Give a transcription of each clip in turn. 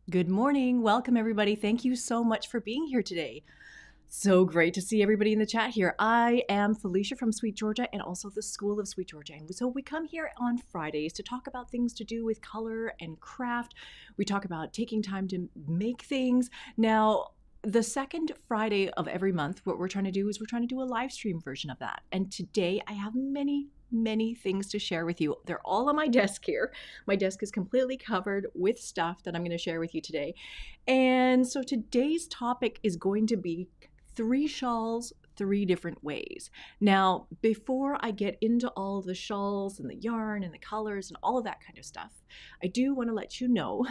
Good morning. Welcome, everybody. Thank you so much for being here today. So great to see everybody in the chat here. I am Felicia from Sweet Georgia and also the School of Sweet Georgia. And so we come here on Fridays to talk about things to do with color and craft. We talk about taking time to make things. Now, the second Friday of every month, what we're trying to do is we're trying to do a live stream version of that. And today I have many things to share with you. They're all on my desk here. My desk is completely covered with stuff that I'm going to share with you today. And so today's topic is going to be 3 shawls, 3 different ways. Now, before I get into all the shawls and the yarn and the colors and all of that kind of stuff, I do want to let you know,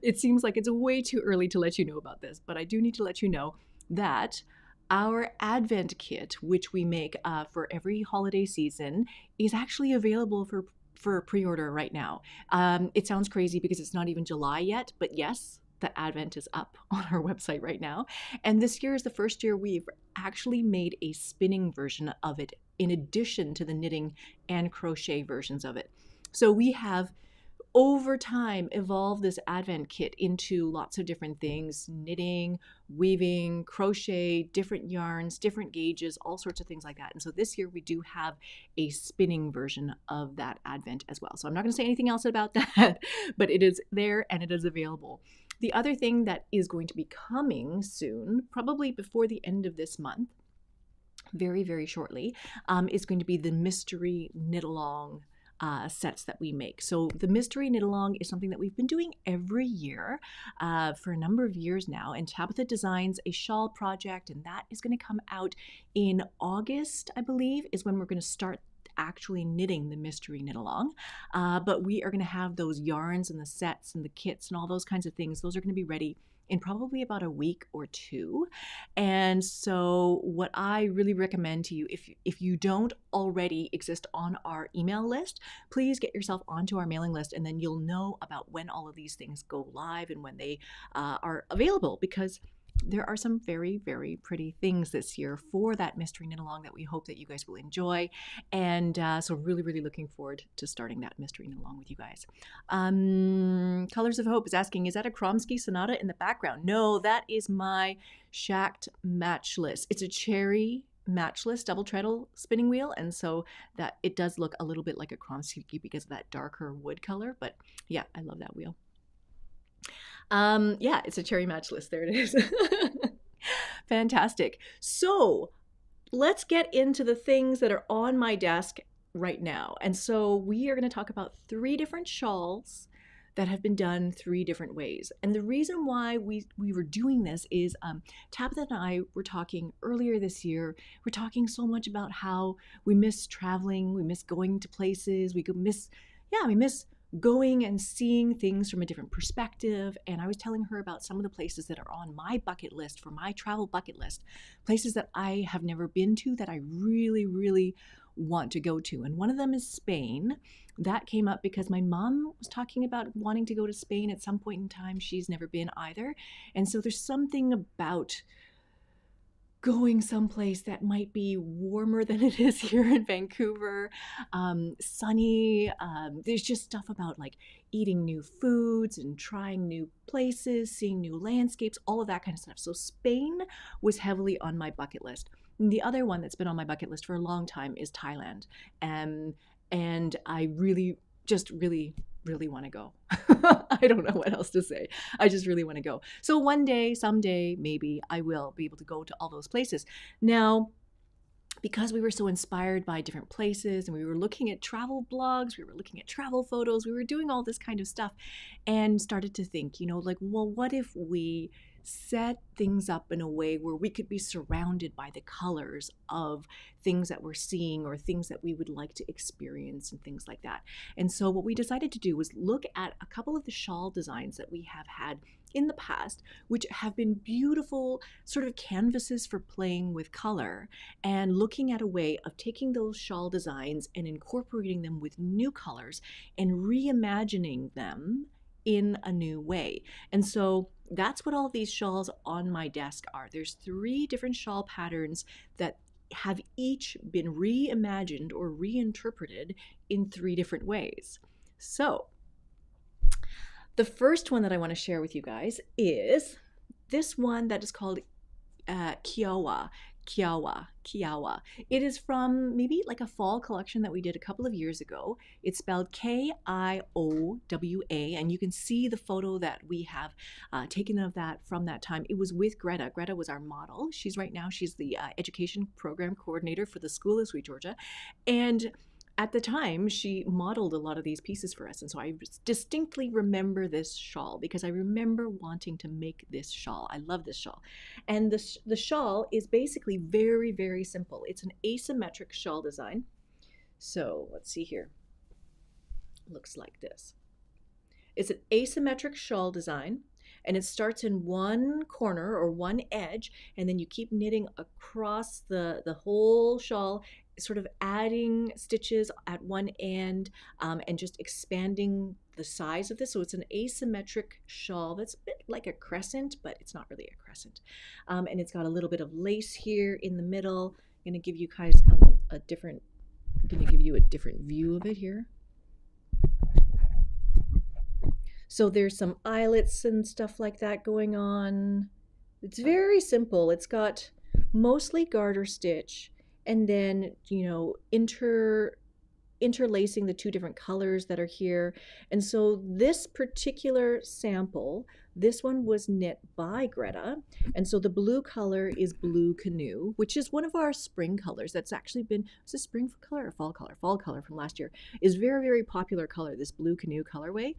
it seems like it's way too early to let you know about this, but I do need to let you know that our Advent kit, which we make for every holiday season, is actually available for pre-order right now. It sounds crazy because it's not even July yet, but yes, the Advent is up on our website right now. And this year is the first year we've actually made a spinning version of it in addition to the knitting and crochet versions of it. So we have over time evolved this Advent kit into lots of different things: knitting, weaving, crochet, different yarns, different gauges, all sorts of things like that. And so this year we do have a spinning version of that Advent as well. So I'm not going to say anything else about that, but it is there and it is available. The other thing that is going to be coming soon, probably before the end of this month, very shortly, is going to be the mystery knit along sets that we make. So the mystery knit along is something that we've been doing every year for a number of years now, and Tabitha designs a shawl project, and that is going to come out in August, I believe, is when we're going to start actually knitting the mystery knit along. But we are going to have those yarns and the sets and the kits and all those kinds of things. Those are going to be ready in probably about a week or 2. And so what I really recommend to you, if you don't already exist on our email list, please get yourself onto our mailing list, and then you'll know about when all of these things go live and when they are available, because there are some very pretty things this year for that mystery knit along that we hope that you guys will enjoy. And so really looking forward to starting that mystery knit along with you guys. Colors of Hope is asking, is that a Kromsky Sonata in the background? No, that is my Shacked Matchless. It's a cherry matchless double treadle spinning wheel, and so that it does look a little bit like a Kromsky because of that darker wood color. But yeah, I love that wheel. Yeah, it's a cherry matchless. There it is. Fantastic. So let's get into the things that are on my desk right now. And so we are going to talk about 3 different shawls that have been done 3 different ways. And the reason why we were doing this is Tabitha and I were talking earlier this year. We're talking so much about how we miss traveling, we miss going to places, we miss going and seeing things from a different perspective. And I was telling her about some of the places that are on my bucket list, for my travel bucket list, places that I have never been to that I really want to go to. And one of them is Spain. That came up because my mom was talking about wanting to go to Spain at some point in time. She's never been either. And so there's something about going someplace that might be warmer than it is here in Vancouver, sunny. There's just stuff about like eating new foods and trying new places, seeing new landscapes, all of that kind of stuff. So Spain was heavily on my bucket list. And the other one that's been on my bucket list for a long time is Thailand. And I really want to go. I don't know what else to say. I just really want to go. So one day, someday, maybe I will be able to go to all those places. Now, because we were so inspired by different places and we were looking at travel blogs, we were looking at travel photos, we were doing all this kind of stuff and started to think, like, well, what if we set things up in a way where we could be surrounded by the colors of things that we're seeing or things that we would like to experience and things like that. And so what we decided to do was look at a couple of the shawl designs that we have had in the past, which have been beautiful sort of canvases for playing with color, and looking at a way of taking those shawl designs and incorporating them with new colors and reimagining them in a new way. And so that's what all of these shawls on my desk are. There's 3 different shawl patterns that have each been reimagined or reinterpreted in 3 different ways. So The first one that I want to share with you guys is this one that is called Kiawah. Kiawah. It is from maybe like a fall collection that we did a couple of years ago. It's spelled Kiowa, and you can see the photo that we have taken of that from that time. It was with Greta. Greta was our model. She's the education program coordinator for the School of SweetGeorgia, and at the time, she modeled a lot of these pieces for us. And so I distinctly remember this shawl because I remember wanting to make this shawl. I love this shawl. And the shawl is basically very, very simple. It's an asymmetric shawl design. So let's see here. It looks like this. It's an asymmetric shawl design, and it starts in one corner or one edge, and then you keep knitting across the whole shawl, sort of adding stitches at one end and just expanding the size of this. So it's an asymmetric shawl that's a bit like a crescent, but it's not really a crescent. And it's got a little bit of lace here in the middle. I'm going to give you guys a different view of it here. So there's some eyelets and stuff like that going on. It's very simple. It's got mostly garter stitch, and then, you know, interlacing the two different colors that are here. And so this particular sample, this one was knit by Greta. And so the blue color is Blue Canoe, which is one of our spring colors. That's actually been, was it spring color or fall color? Fall color from last year. Is very, very popular color, this Blue Canoe colorway.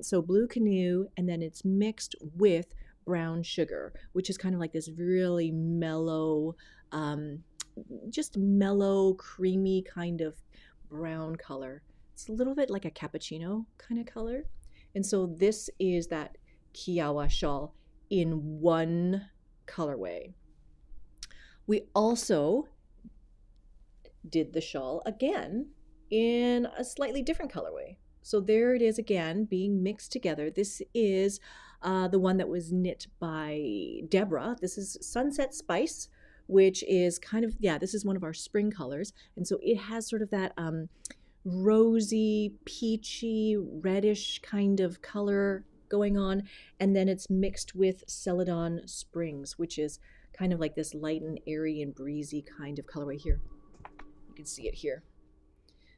So Blue Canoe, and then it's mixed with brown sugar, which is kind of like this really mellow, just mellow, creamy kind of brown color. It's a little bit like a cappuccino kind of color. And so this is that Kiawah shawl in one colorway. We also did the shawl again in a slightly different colorway. So there it is again, being mixed together. This is the one that was knit by Deborah. This is Sunset Spice, which is kind of, yeah, this is one of our spring colors. And so it has sort of that rosy, peachy, reddish kind of color going on. And then it's mixed with Celadon Springs, which is kind of like this light and airy and breezy kind of colorway here. You can see it here.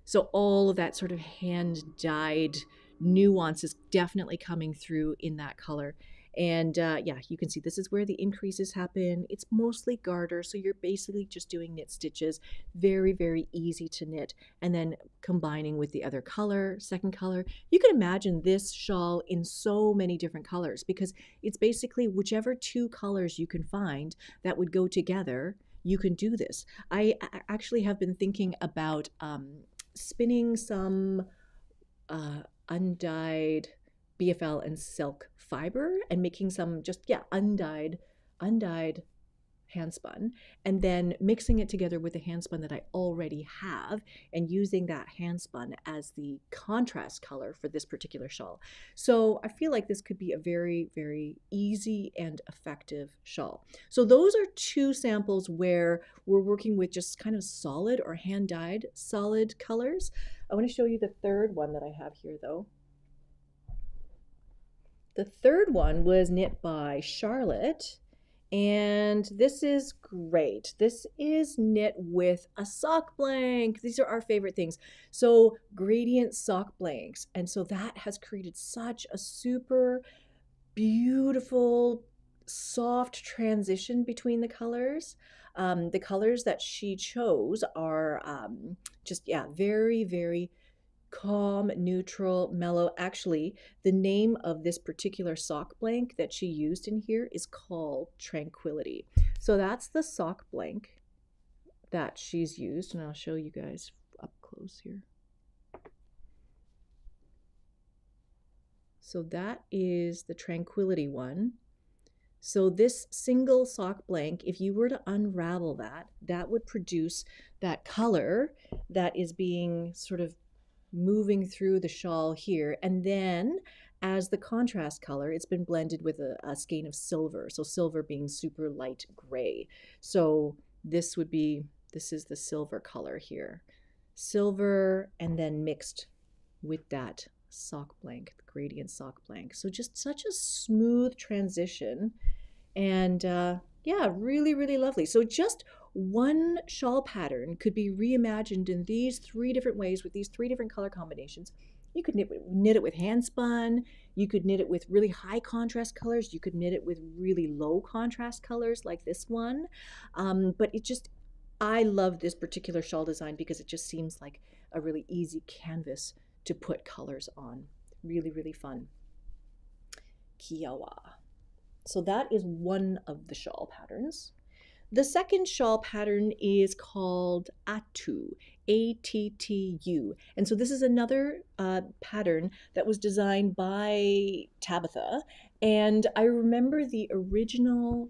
So all of that sort of hand-dyed nuance is definitely coming through in that color. And yeah, you can see this is where the increases happen. It's mostly garter, so you're basically just doing knit stitches. Very, very easy to knit. And then combining with the other color, second color. You can imagine this shawl in so many different colors because it's basically whichever two colors you can find that would go together, you can do this. I actually have been thinking about spinning some undyed BFL and silk fiber and making some just, yeah, undyed handspun, and then mixing it together with the handspun that I already have and using that handspun as the contrast color for this particular shawl. So I feel like this could be a very, very easy and effective shawl. So those are two samples where we're working with just kind of solid or hand-dyed solid colors. I want to show you the third one that I have here though. The third one was knit by Charlotte, and this is great. This is knit with a sock blank. These are our favorite things. So gradient sock blanks. And so that has created such a super beautiful, soft transition between the colors. The colors that she chose are just, yeah, very, very calm, neutral, mellow. Actually, the name of this particular sock blank that she used in here is called Tranquility. So that's the sock blank that she's used, and I'll show you guys up close here. So that is the Tranquility one. So this single sock blank, if you were to unravel that, that would produce that color that is being sort of moving through the shawl here. And then as the contrast color, it's been blended with a skein of silver. So silver being super light gray. So this is the silver color here. Silver, and then mixed with that sock blank, the gradient sock blank. So just such a smooth transition, and yeah, really, really lovely. So just one shawl pattern could be reimagined in these three different ways with these three different color combinations. You could knit it with hand spun. You could knit it with really high contrast colors. You could knit it with really low contrast colors like this one. But it just, I love this particular shawl design because it just seems like a really easy canvas to put colors on. Really, really fun. Kiawah. So that is one of the shawl patterns. The second shawl pattern is called Attu, A-T-T-U. And so this is another pattern that was designed by Tabitha. And I remember the original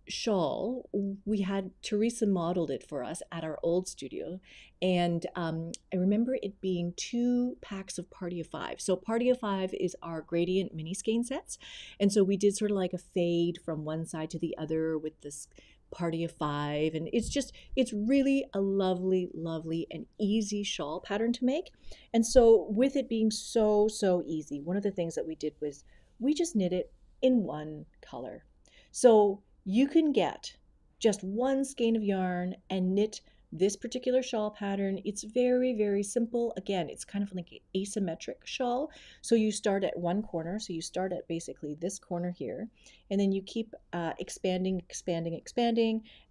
shawl, we had Teresa modeled it for us at our old studio, and I remember it being 2 packs of Party of 5. So Party of 5 is our gradient mini skein sets, and so we did sort of like a fade from one side to the other with this Party of 5, and it's really a lovely, lovely and easy shawl pattern to make. And so with it being so easy, one of the things that we did was we just knit it in one color. So you can get just one skein of yarn and knit this particular shawl pattern. It's very, very simple. Again, it's kind of like an asymmetric shawl. So you start at one corner. So you start at basically this corner here, and then you keep expanding,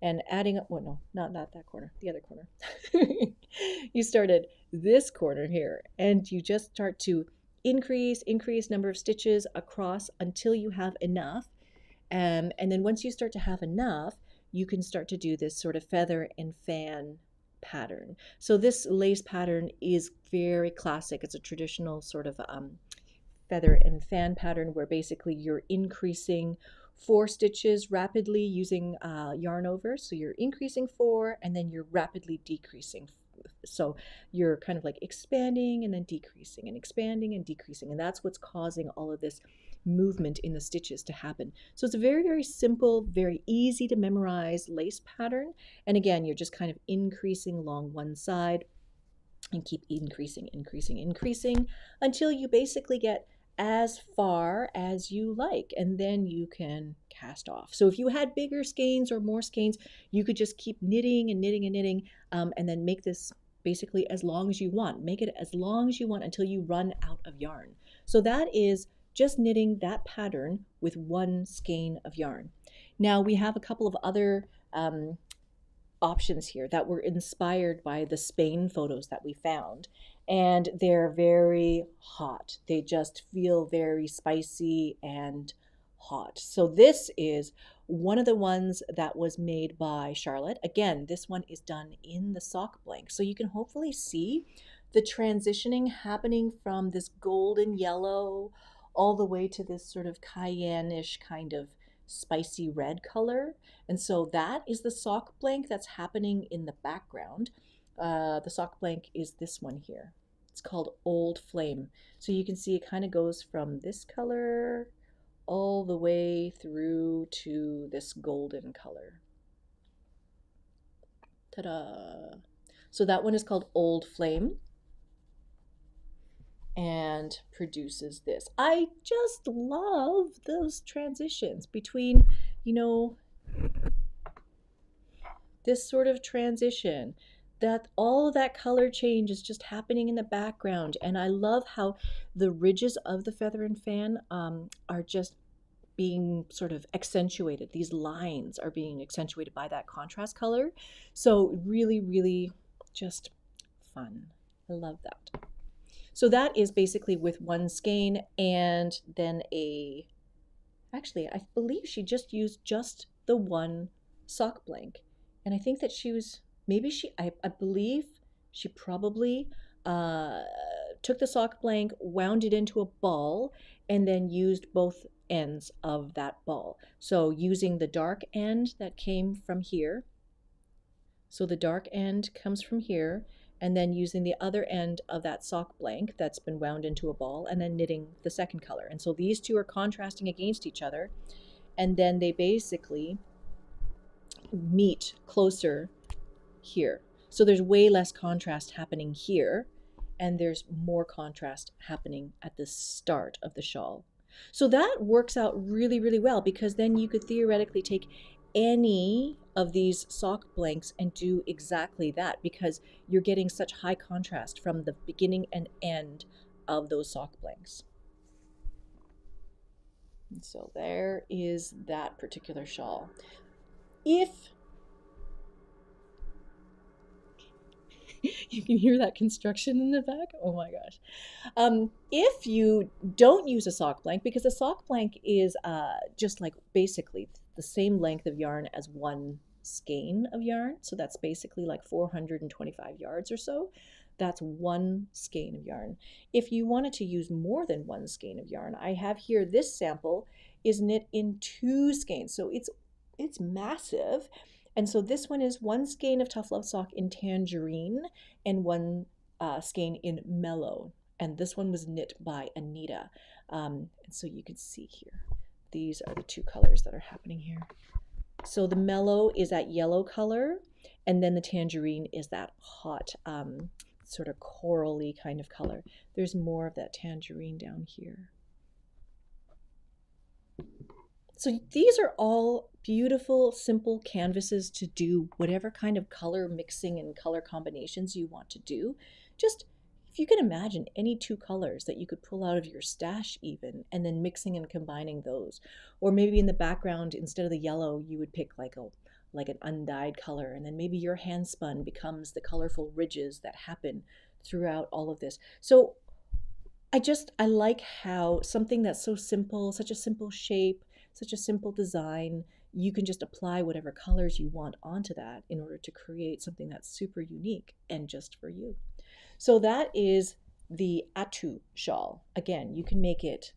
and adding up. Well, no, not that corner, the other corner. You start at this corner here, and you just start to increase number of stitches across until you have enough. And then once you start to have enough, you can start to do this sort of feather and fan pattern. So this lace pattern is very classic. It's a traditional sort of feather and fan pattern where basically you're increasing 4 stitches rapidly using yarn over. So you're increasing 4 and then you're rapidly decreasing. So you're kind of like expanding and then decreasing and expanding and decreasing. And that's what's causing all of this movement in the stitches to happen. So it's a very, very simple, very easy to memorize lace pattern. And again, you're just kind of increasing along one side and keep increasing until you basically get as far as you like, and then you can cast off. So if you had bigger skeins or more skeins, you could just keep knitting and then make this basically as long as you want. Make it as long as you want until you run out of yarn. So that is just knitting that pattern with one skein of yarn. Now we have a couple of other options here that were inspired by the Spain photos that we found, and they're very hot. They just feel very spicy and hot. So this is one of the ones that was made by Charlotte. Again, this one is done in the sock blank, so you can hopefully see the transitioning happening from this golden yellow all the way to this sort of cayenne-ish kind of spicy red color. And so that is the sock blank that's happening in the background. The sock blank is this one here. It's called Old Flame. So you can see it kind of goes from this color all the way through to this golden color. Ta-da! So that one is called Old Flame and produces this. I just love those transitions between, you know, this sort of transition, that all of that color change is just happening in the background. And I love how the ridges of the feather and fan are just being sort of accentuated. These lines are being accentuated by that contrast color. So really, really just fun. I love that. So that is basically with one skein and then actually I believe she just used just the one sock blank. And I think that she was, I believe she probably took the sock blank, wound it into a ball, and then used both ends of that ball. So using the dark end that came from here. So the dark end comes from here, and then using the other end of that sock blank that's been wound into a ball, and then knitting the second color. And so these two are contrasting against each other, and then they basically meet closer here. So there's way less contrast happening here, and there's more contrast happening at the start of the shawl. So that works out really, really well, because then you could theoretically take any of these sock blanks and do exactly that, because you're getting such high contrast from the beginning and end of those sock blanks. And so there is that particular shawl. If you can hear that construction in the back, oh my gosh. If you don't use a sock blank, because a sock blank is just like basically the same length of yarn as one skein of yarn, so that's basically like 425 yards or so. That's one skein of yarn. If you wanted to use more than one skein of yarn, I have here, this sample is knit in 2 skeins, so it's massive. And so this one is 1 skein of Tough Love Sock in Tangerine and 1 skein in Mellow. And this one was knit by Anita. And so you can see here, these are the 2 colors that are happening here. So the Mellow is that yellow color, and then the Tangerine is that hot sort of corally kind of color. There's more of that Tangerine down here. So these are all beautiful, simple canvases to do whatever kind of color mixing and color combinations you want to do. Just, if you can imagine any 2 colors that you could pull out of your stash even, and then mixing and combining those. Or maybe in the background, instead of the yellow, you would pick like an undyed color, and then maybe your hand spun becomes the colorful ridges that happen throughout all of this. So I like how something that's so simple, such a simple shape, such a simple design, you can just apply whatever colors you want onto that in order to create something that's super unique and just for you. So that is the Attu shawl. Again, you can make it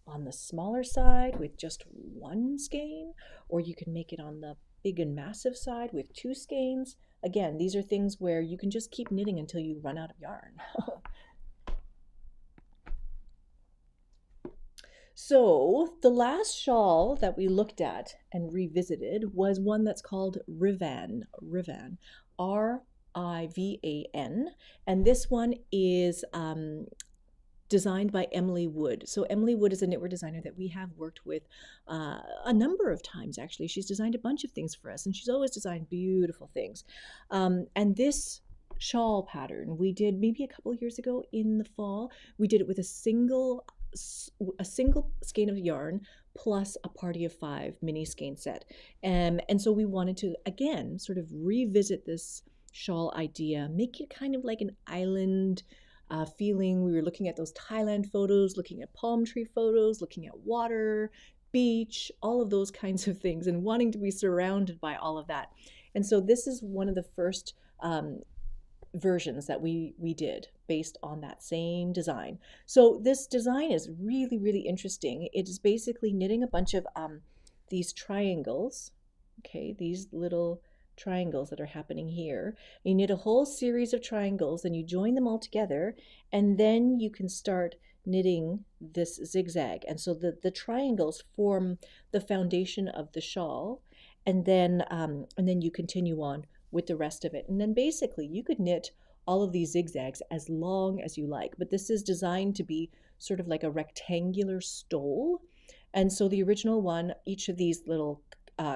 on the smaller side with just 1 skein, or you can make it on the big and massive side with 2 skeins. Again, these are things where you can just keep knitting until you run out of yarn. So the last shawl that we looked at and revisited was one that's called Riven, R-I-V-A-N, and this one is designed by Emily Wood. So Emily Wood is a knitwear designer that we have worked with a number of times, actually. She's designed a bunch of things for us, and she's always designed beautiful things. And this shawl pattern we did maybe a couple years ago in the fall. We did it with a single skein of yarn plus a party of 5 mini skein set, and so we wanted to again sort of revisit this shawl idea, make it kind of like an island feeling. We were looking at those Thailand photos, looking at palm tree photos, looking at water, beach, all of those kinds of things, and wanting to be surrounded by all of that. And so this is one of the first versions that we did based on that same design. So this design is really, really interesting. It is basically knitting a bunch of these triangles, okay, these little triangles that are happening here. You knit a whole series of triangles, and you join them all together, and then you can start knitting this zigzag. And so the triangles form the foundation of the shawl, and then you continue on with the rest of it. And then basically you could knit all of these zigzags as long as you like, but this is designed to be sort of like a rectangular stole. And so the original one, each of these little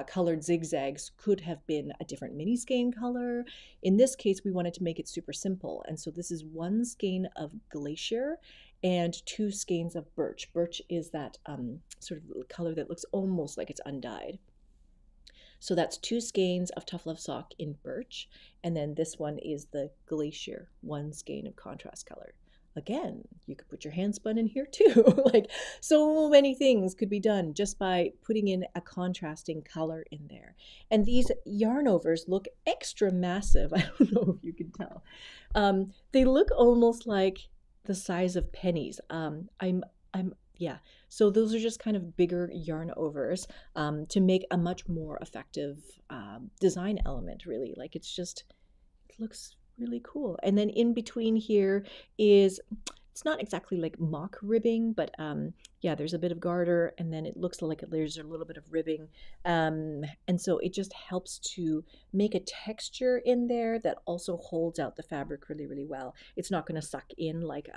colored zigzags could have been a different mini skein color. In this case, we wanted to make it super simple. And so this is 1 skein of Glacier and 2 skeins of Birch. Birch is that sort of color that looks almost like it's undyed. So that's 2 skeins of Tough Love Sock in Birch, and then this one is the Glacier, 1 skein of contrast color. Again, you could put your hand spun in here too. Like, so many things could be done just by putting in a contrasting color in there. And these yarn overs look extra massive. I don't know if you can tell. They look almost like the size of pennies. Yeah, so those are just kind of bigger yarn overs to make a much more effective design element, really. Like, it looks really cool. And then in between here is, it's not exactly like mock ribbing, but yeah, there's a bit of garter, and then it looks like there's a little bit of ribbing. And so it just helps to make a texture in there that also holds out the fabric really, really well. It's not going to suck in like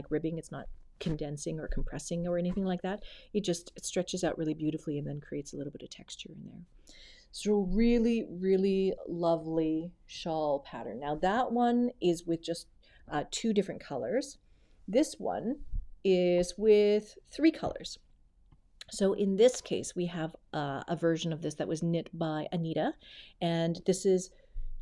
ribbing. It's not condensing or compressing or anything like that. It stretches out really beautifully and then creates a little bit of texture in there. So really, really lovely shawl pattern. Now that one is with just 2 different colors. This one is with 3 colors. So in this case, we have a version of this that was knit by Anita, and this is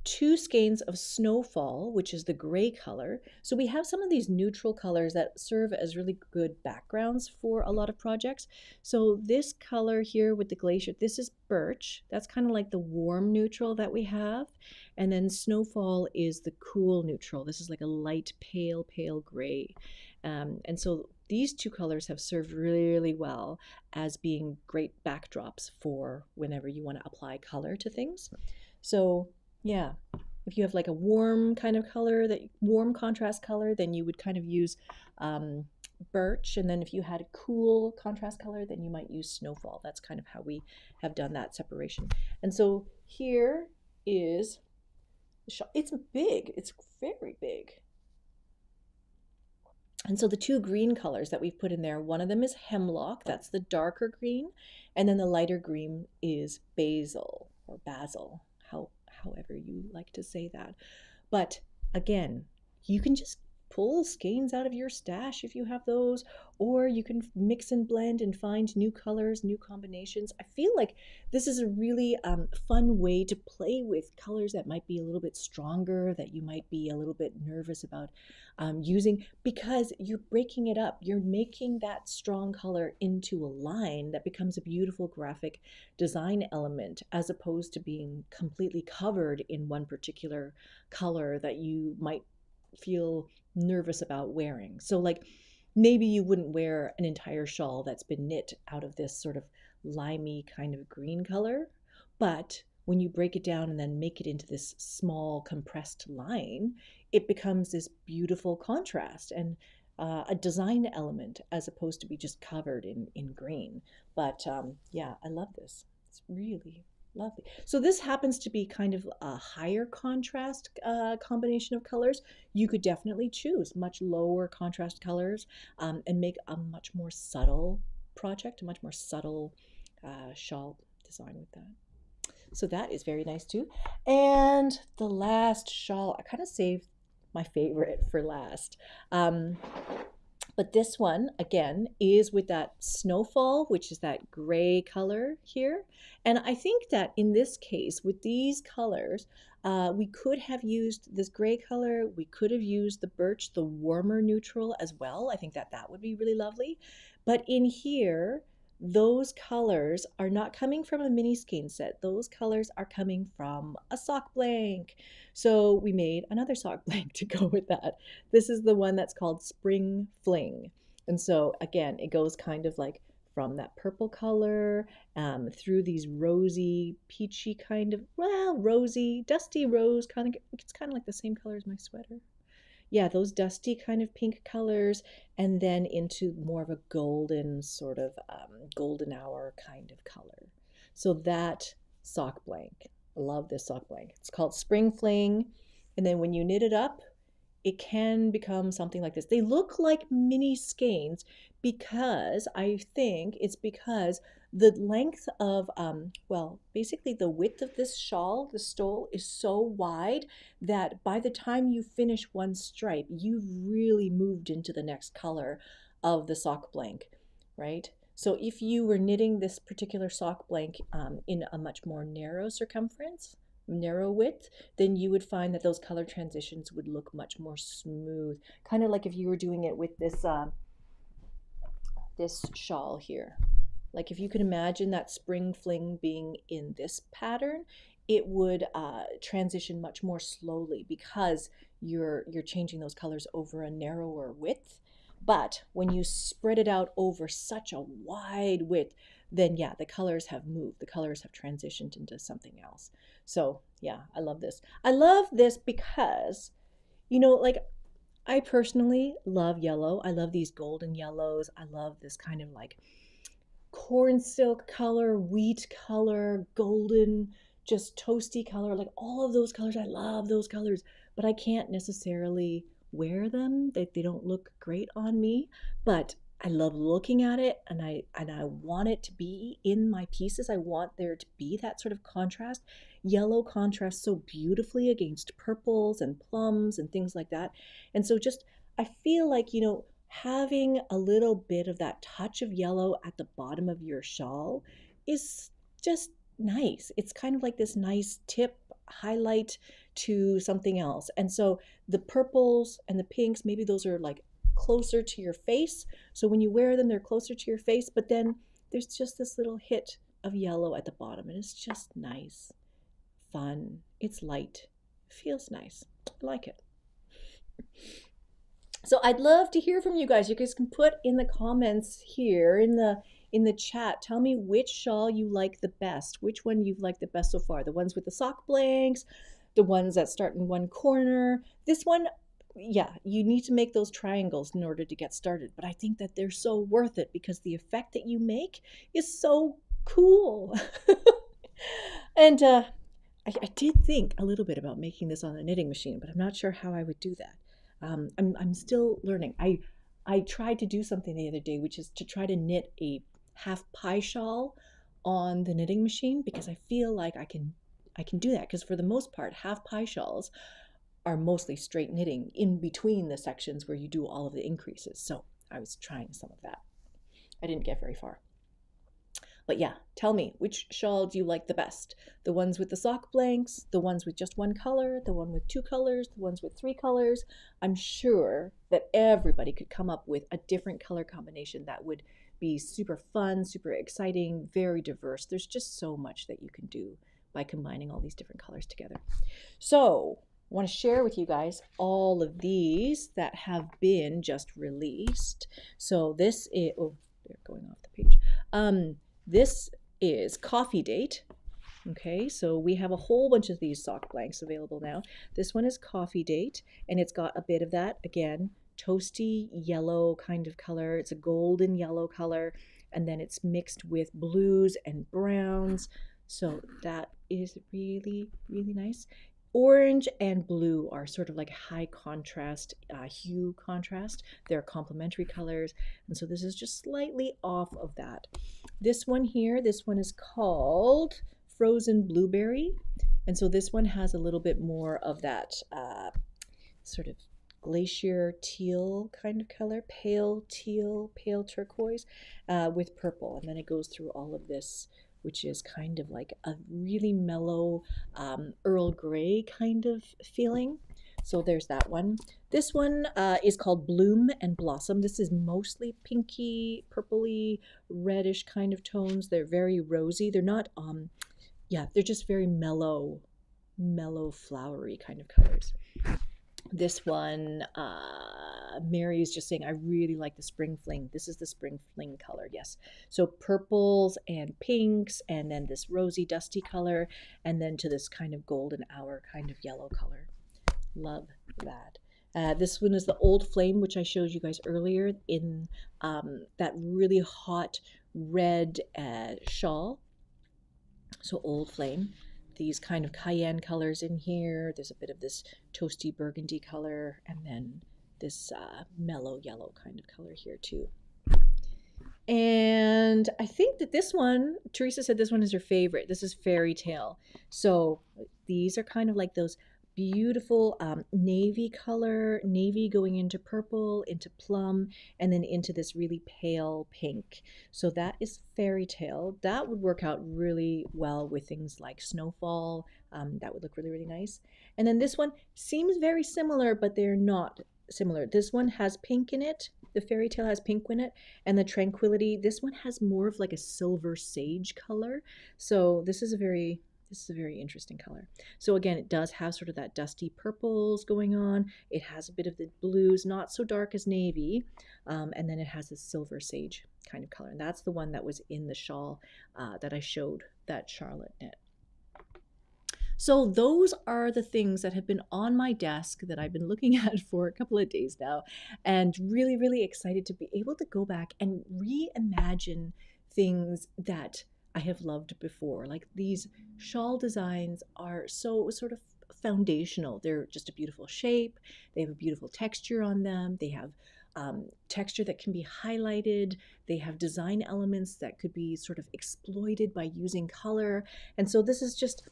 2 skeins of Snowfall, which is the gray color. So we have some of these neutral colors that serve as really good backgrounds for a lot of projects. So this color here with the glacier, this is Birch. That's kind of like the warm neutral that we have. And then Snowfall is the cool neutral. This is like a light pale, pale gray. And so these 2 colors have served really, really well as being great backdrops for whenever you want to apply color to things. So yeah, if you have like a warm kind of color, that warm contrast color, then you would kind of use Birch. And then if you had a cool contrast color, then you might use Snowfall. That's kind of how we have done that separation. And so here is the shawl. It's big. It's very big. And so the 2 green colors that we've put in there, one of them is Hemlock. That's the darker green. And then the lighter green is Basil or Basil, however you like to say that. But again, you can just pull skeins out of your stash if you have those, or you can mix and blend and find new colors, new combinations. I feel like this is a really fun way to play with colors that might be a little bit stronger, that you might be a little bit nervous about using, because you're breaking it up. You're making that strong color into a line that becomes a beautiful graphic design element, as opposed to being completely covered in one particular color that you might feel nervous about wearing. So like maybe you wouldn't wear an entire shawl that's been knit out of this sort of limey kind of green color, but when you break it down and then make it into this small compressed line, it becomes this beautiful contrast and a design element, as opposed to be just covered in green. But yeah, I love this. It's really lovely. So this happens to be kind of a higher contrast combination of colors. You could definitely choose much lower contrast colors and make a much more subtle project, a much more subtle shawl design with that. So that is very nice too. And the last shawl, I kind of saved my favorite for last. But this one, again, is with that Snowfall, which is that gray color here. And I think that in this case, with these colors, we could have used this gray color. We could have used the Birch, the warmer neutral as well. I think that that would be really lovely. But in here, those colors are not coming from a mini skein set. Those colors are coming from a sock blank. So we made another sock blank to go with that. This is the one that's called Spring Fling. And so again, it goes kind of like from that purple color through these rosy, peachy kind of, well, rosy, dusty rose kind of, it's kind of like the same color as my sweater. Yeah, those dusty kind of pink colors, and then into more of a golden sort of golden hour kind of color. So that sock blank, I love this sock blank. It's called Spring Fling. And then when you knit it up, it can become something like this. They look like mini skeins because I think it's because the length of, well, basically the width of this shawl, the stole, is so wide that by the time you finish one stripe, you've really moved into the next color of the sock blank, right? So if you were knitting this particular sock blank in a much more narrow circumference, narrow width, then you would find that those color transitions would look much more smooth, kind of like if you were doing it with this this shawl here. Like if you could imagine that Spring Fling being in this pattern, it would transition much more slowly because you're changing those colors over a narrower width. But when you spread it out over such a wide width, then yeah, the colors have moved. The colors have transitioned into something else. So yeah, I love this. I love this because, you know, like I personally love yellow. I love these golden yellows. I love this kind of like corn silk color, wheat color, golden, just toasty color, like all of those colors. I love those colors, but I can't necessarily wear them. They don't look great on me, but I love looking at it, and I want it to be in my pieces. I want there to be that sort of contrast. Yellow contrasts so beautifully against purples and plums and things like that. And so just I feel like, having a little bit of that touch of yellow at the bottom of your shawl is just nice. It's kind of like this nice tip highlight to something else. And so the purples and the pinks, maybe those are like closer to your face. So when you wear them, they're closer to your face, but then there's just this little hit of yellow at the bottom, and it's just nice, fun. It's light, feels nice. I like it. So I'd love to hear from you guys. You guys can put in the comments here in the chat. Tell me which shawl you like the best. Which one you've liked the best so far. The ones with the sock blanks, the ones that start in one corner. This one, yeah, you need to make those triangles in order to get started. But I think that they're so worth it because the effect that you make is so cool. And I did think a little bit about making this on a knitting machine, but I'm not sure how I would do that. I'm still learning. I tried to do something the other day, which is to try to knit a half pie shawl on the knitting machine, because I feel like I can do that, because for the most part, half pie shawls are mostly straight knitting in between the sections where you do all of the increases. So I was trying some of that. I didn't get very far. But yeah, tell me, which shawl do you like the best? The ones with the sock blanks, the ones with just one color, the one with two colors, the ones with three colors? I'm sure that everybody could come up with a different color combination that would be super fun, super exciting, very diverse. There's just so much that you can do by combining all these different colors together. So I want to share with you guys all of these that have been just released. So this is, oh, they're going off the page. This is Coffee Date. Okay, so we have a whole bunch of these sock blanks available now. This one is Coffee Date, and it's got a bit of that, again, toasty yellow kind of color. It's a golden yellow color, and then it's mixed with blues and browns. So that is really, really nice. Orange and blue are sort of like high contrast, hue contrast. They're complementary colors, and so this is just slightly off of that. This one here, this one is called Frozen Blueberry, and so this one has a little bit more of that sort of glacier teal kind of color, pale teal, pale turquoise with purple, and then it goes through all of this, which is kind of like a really mellow Earl Grey kind of feeling. So there's that one. This one is called Bloom and Blossom. This is mostly pinky, purpley, reddish kind of tones. They're very rosy. They're not, yeah, they're just very mellow, flowery kind of colors. This one, Mary is just saying, I really like the Spring Fling. This is the Spring Fling color, yes. So purples and pinks, and then this rosy, dusty color, and then to this kind of golden hour kind of yellow color. Love that. This one is the Old Flame, which I showed you guys earlier in that really hot red shawl. So Old Flame. These kind of cayenne colors in here. There's a bit of this toasty burgundy color, and then this mellow yellow kind of color here too. And I think that this one, Teresa said this one is her favorite. This is Fairy Tale. So these are kind of like those beautiful navy color, navy going into purple, into plum, and then into this really pale pink. So that is Fairy Tale. That would work out really well with things like Snowfall. That would look really, really nice. And then this one seems very similar, but they're not similar. This one has pink in it. The Fairy Tale has pink in it, and the Tranquility, this one has more of like a silver sage color. So this is a very interesting color. So again, it does have sort of that dusty purples going on. It has a bit of the blues, not so dark as navy, and then it has this silver sage kind of color. And that's the one that was in the shawl that I showed that Charlotte knit. So those are the things that have been on my desk that I've been looking at for a couple of days now, and really, really excited to be able to go back and reimagine things that I have loved before. Like these shawl designs are so sort of foundational. They're just a beautiful shape. They have a beautiful texture on them. They have texture that can be highlighted. They have design elements that could be sort of exploited by using color. And so this is just,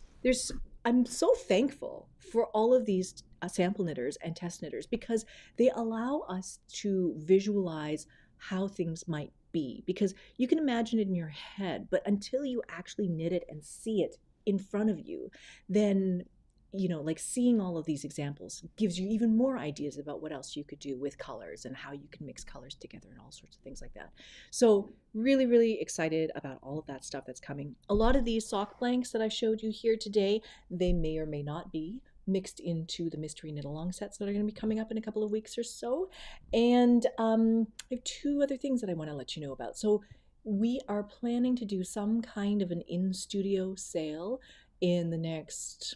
I'm so thankful for all of these sample knitters and test knitters, because they allow us to visualize how things might be, because you can imagine it in your head, but until you actually knit it and see it in front of you, then like seeing all of these examples gives you even more ideas about what else you could do with colors and how you can mix colors together and all sorts of things like that. So really, really excited about all of that stuff that's coming. A lot of these sock blanks that I showed you here today, they may or may not be mixed into the mystery knit along sets that are going to be coming up in a couple of weeks or so. And I have two other things that I want to let you know about. So we are planning to do some kind of an in-studio sale in the next,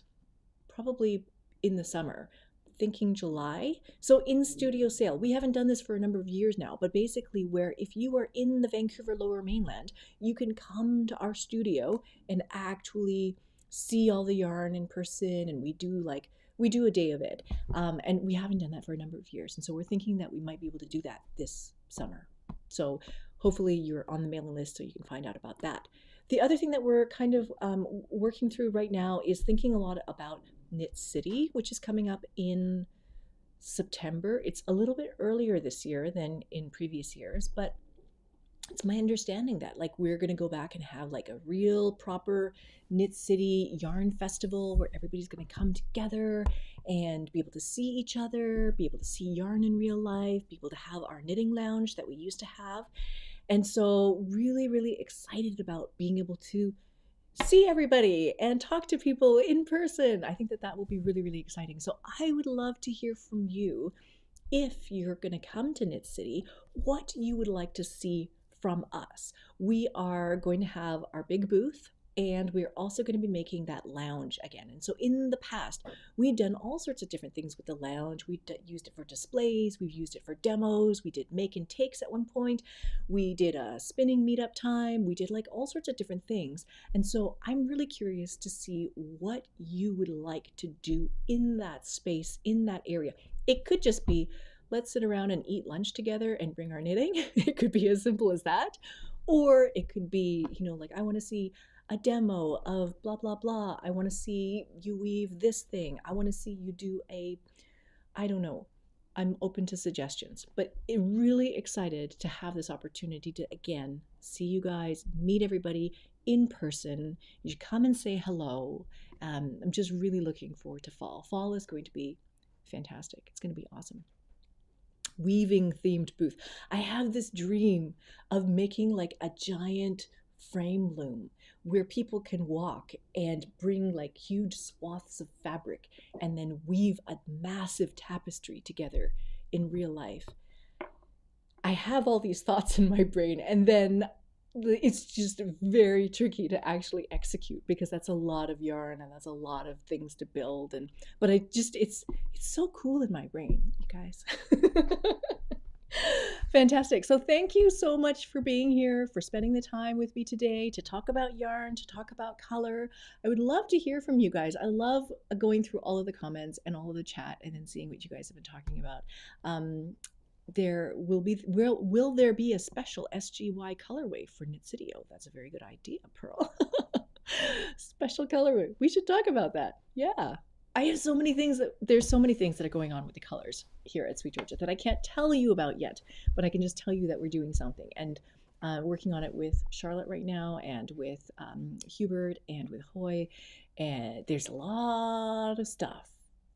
probably in the summer, thinking July. So in studio sale, we haven't done this for a number of years now, but basically where if you are in the Vancouver Lower Mainland, you can come to our studio and actually see all the yarn in person, and we do a day of it. And we haven't done that for a number of years. And so we're thinking that we might be able to do that this summer. So hopefully you're on the mailing list so you can find out about that. The other thing that we're kind of working through right now is thinking a lot about Knit City, which is coming up in September. It's a little bit earlier this year than in previous years, but it's my understanding that like we're going to go back and have like a real proper Knit City yarn festival where everybody's going to come together and be able to see each other, be able to see yarn in real life, be able to have our knitting lounge that we used to have. And so really, really excited about being able to see everybody and talk to people in person. I think that that will be really, really exciting. So I would love to hear from you if you're going to come to Knit City, what you would like to see from us. We are going to have our big booth, and we're also going to be making that lounge again. And so in the past, we've done all sorts of different things with the lounge. We've used it for displays. We've used it for demos. We did make and takes at one point. We did a spinning meetup time. We did like all sorts of different things. And so I'm really curious to see what you would like to do in that space, in that area. It could just be, let's sit around and eat lunch together and bring our knitting. It could be as simple as that. Or it could be, like I want to see a demo of blah, blah, blah. I want to see you weave this thing. I want to see you do I don't know. I'm open to suggestions, but really excited to have this opportunity to, again, see you guys, meet everybody in person. You come and say hello. I'm just really looking forward to fall. Fall is going to be fantastic. It's going to be awesome. Weaving themed booth. I have this dream of making like a giant frame loom where people can walk and bring like huge swaths of fabric and then weave a massive tapestry together in real life. I have all these thoughts in my brain, and then it's just very tricky to actually execute because that's a lot of yarn and that's a lot of things to build. But it's so cool in my brain, you guys. Fantastic. So thank you so much for being here, for spending the time with me today to talk about yarn, to talk about color. I would love to hear from you guys. I love going through all of the comments and all of the chat and then seeing what you guys have been talking about. Will there be a special SGY colorway for Knit City? Oh, that's a very good idea, Pearl. Special colorway. We should talk about that. Yeah. I have so many things there's so many things that are going on with the colors here at SweetGeorgia that I can't tell you about yet, but I can just tell you that we're doing something, and working on it with Charlotte right now, and with Hubert, and with Hoy, and there's a lot of stuff.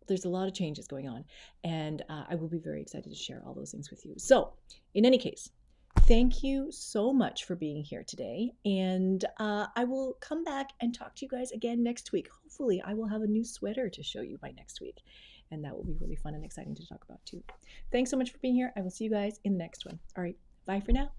There's a lot of changes going on, and I will be very excited to share all those things with you. So in any case, thank you so much for being here today, and I will come back and talk to you guys again next week. Hopefully I will have a new sweater to show you by next week, and that will be really fun and exciting to talk about too. Thanks so much for being here. I will see you guys in the next one. All right, bye for now.